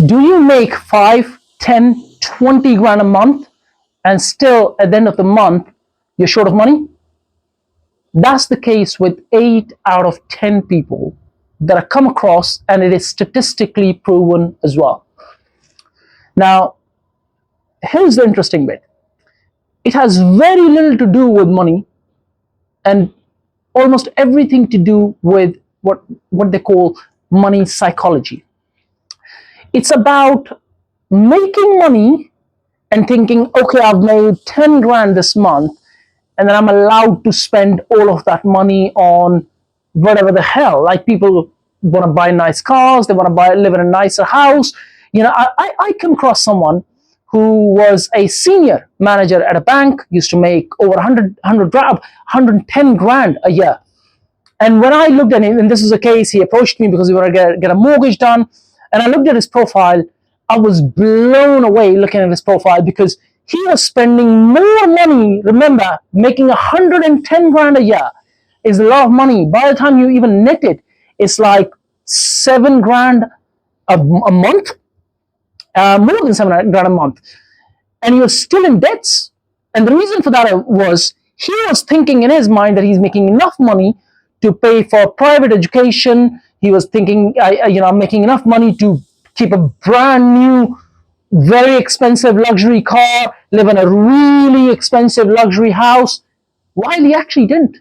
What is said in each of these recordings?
Do you make 5, 10, 20 grand a month and still at the end of the month you're short of money? That's the case with 8 out of 10 people that I come across, and it is statistically proven as well. Now, here's the interesting bit. It has very little to do with money and almost everything to do with what they call money psychology. It's about making money and thinking, okay, I've made 10 grand this month, and then I'm allowed to spend all of that money on whatever the hell. Like, people want to buy nice cars, they want to live in a nicer house. I come across someone who was a senior manager at a bank, used to make over 110 grand a year. And when I looked at him, and this is a case, he approached me because he wanted to get a mortgage done, and I looked at his profile. I was blown away looking at his profile because he was spending more money. Remember, making 110 grand a year is a lot of money. By the time you even net it, it's like 7 grand a month, more than 7 grand a month. And he was still in debts. And the reason for that was he was thinking in his mind that he's making enough money to pay for private education. He was thinking, I'm making enough money to keep a brand new, very expensive luxury car, live in a really expensive luxury house, while he actually didn't.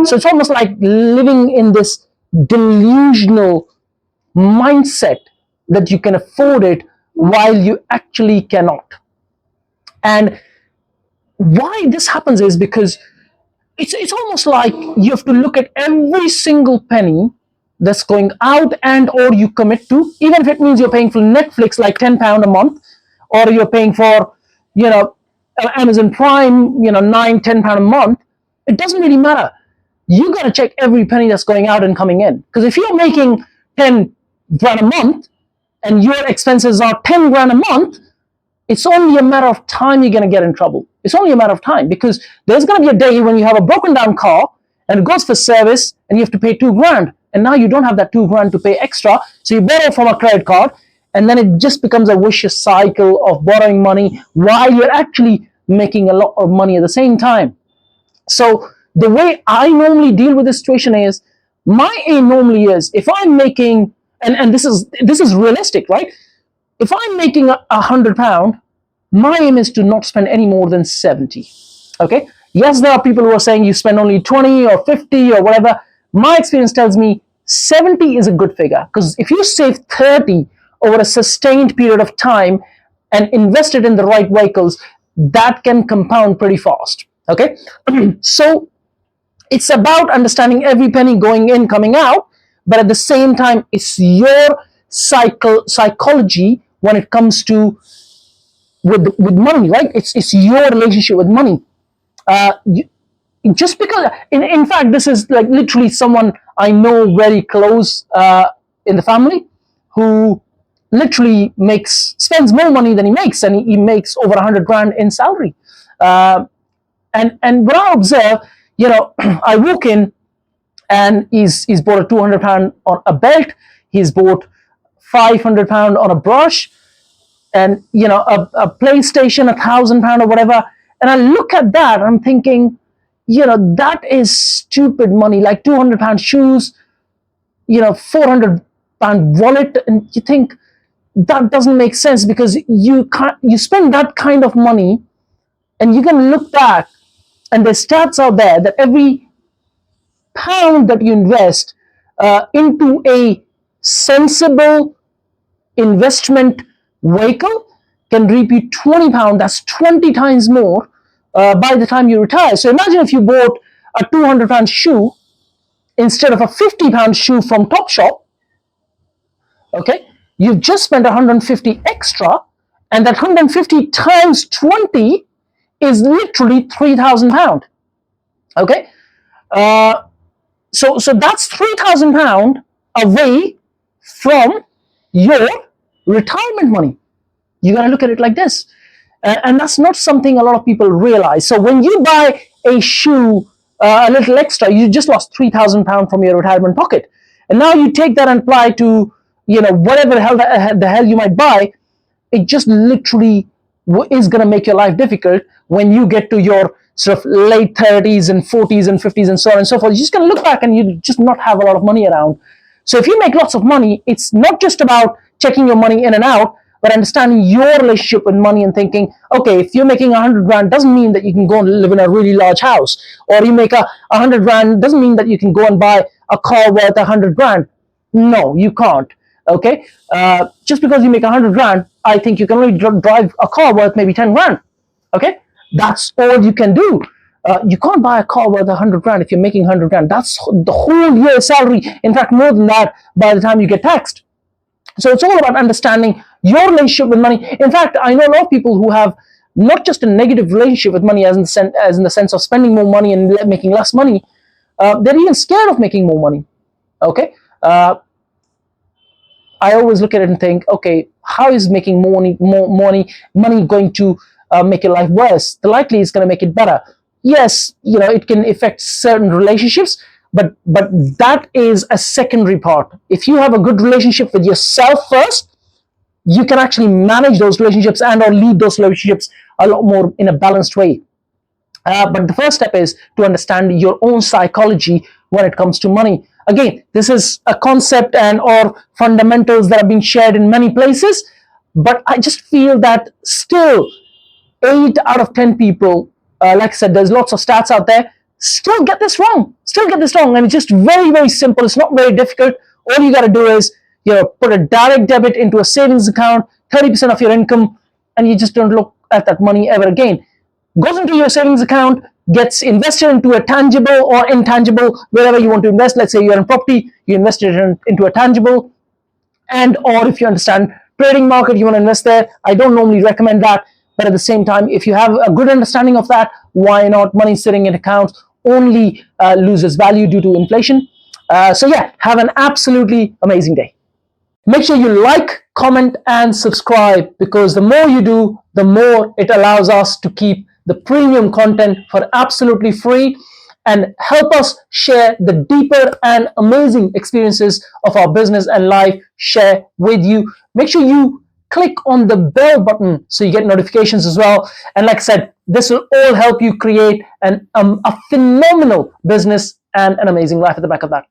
So it's almost like living in this delusional mindset that you can afford it while you actually cannot. And why this happens is because it's almost like you have to look at every single penny that's going out and or you commit to, even if it means you're paying for Netflix like £10 a month, or you're paying for, Amazon Prime, £9-10 a month. It doesn't really matter. You got to check every penny that's going out and coming in. Because if you're making 10 grand a month and your expenses are 10 grand a month, it's only a matter of time you're going to get in trouble. It's only a matter of time, because there's going to be a day when you have a broken down car and it goes for service and you have to pay 2 grand. And now you don't have that 2 grand to pay extra. So you borrow from a credit card, and then it just becomes a vicious cycle of borrowing money while you're actually making a lot of money at the same time. So the way I normally deal with this situation is, my aim normally is, if I'm making, and this is realistic, right? If I'm making £100, my aim is to not spend any more than 70. Okay. Yes, there are people who are saying you spend only 20 or 50 or whatever. My experience tells me 70 is a good figure, because if you save 30 over a sustained period of time and invest it in the right vehicles, that can compound pretty fast. Okay. So it's about understanding every penny going in, coming out, but at the same time, it's your psychology when it comes to with money, right? It's your relationship with money. Just because, in fact, this is like literally someone I know very close in the family, who literally spends more money than he makes, and he makes over 100 grand in salary. And what I observe, I walk in and he's bought a £200 on a belt, he's bought £500 on a brush, and a PlayStation, £1,000 or whatever. And I look at that, I'm thinking, that is stupid money. Like £200 shoes, £400 wallet, and you think that doesn't make sense, because you spend that kind of money, and you can look back, and there's stats out there that every pound that you invest into a sensible investment vehicle can reap you £20. That's 20 times more by the time you retire. So imagine if you bought a £200 shoe instead of a £50 shoe from Topshop. Okay, you've just spent 150 extra, and that 150 times 20 is literally £3,000. Okay, so that's £3,000 away from your retirement money. You got to look at it like this, and that's not something a lot of people realize. So when you buy a shoe a little extra, you just lost £3,000 from your retirement pocket, and now you take that and apply to whatever the hell you might buy, it just literally is going to make your life difficult when you get to your sort of late 30s and 40s and 50s and so on and so forth. You're just going to look back and you just not have a lot of money around. So if you make lots of money, it's not just about checking your money in and out, but understanding your relationship with money and thinking, okay, if you're making 100 grand, doesn't mean that you can go and live in a really large house. Or you make 100 grand, doesn't mean that you can go and buy a car worth 100 grand. No, you can't. Okay, just because you make 100 grand, I think you can only drive a car worth maybe 10 grand. Okay, that's all you can do. You can't buy a car worth 100 grand if you're making 100 grand. That's the whole year's salary. In fact, more than that by the time you get taxed. So it's all about understanding your relationship with money. In fact, I know a lot of people who have not just a negative relationship with money, as in the sense of spending more money and making less money. They're even scared of making more money. Okay. I always look at it and think, okay, how is making more money going to make your life worse? The likely is going to make it better. Yes, it can affect certain relationships, but that is a secondary part. If you have a good relationship with yourself first, you can actually manage those relationships and or lead those relationships a lot more in a balanced way. But the first step is to understand your own psychology when it comes to money. Again, this is a concept and or fundamentals that are being shared in many places, but I just feel that still 8 out of 10 people, like I said, there's lots of stats out there, still get this wrong. And it's just very, very simple. It's not very difficult. All you got to do is put a direct debit into a savings account, 30% of your income, and you just don't look at that money ever again. Goes into your savings account, gets invested into a tangible or intangible, wherever you want to invest. Let's say you're in property, you invest it into a tangible, and or if you understand trading market, you want to invest there. I don't normally recommend that, but at the same time, if you have a good understanding of that, why not? Money sitting in accounts only loses value due to inflation. So yeah, have an absolutely amazing day. Make sure you like, comment, and subscribe, because the more you do, the more it allows us to keep the premium content for absolutely free and help us share the deeper and amazing experiences of our business and life share with you. Make sure you click on the bell button so you get notifications as well. And like I said, this will all help you create a phenomenal business and an amazing life at the back of that.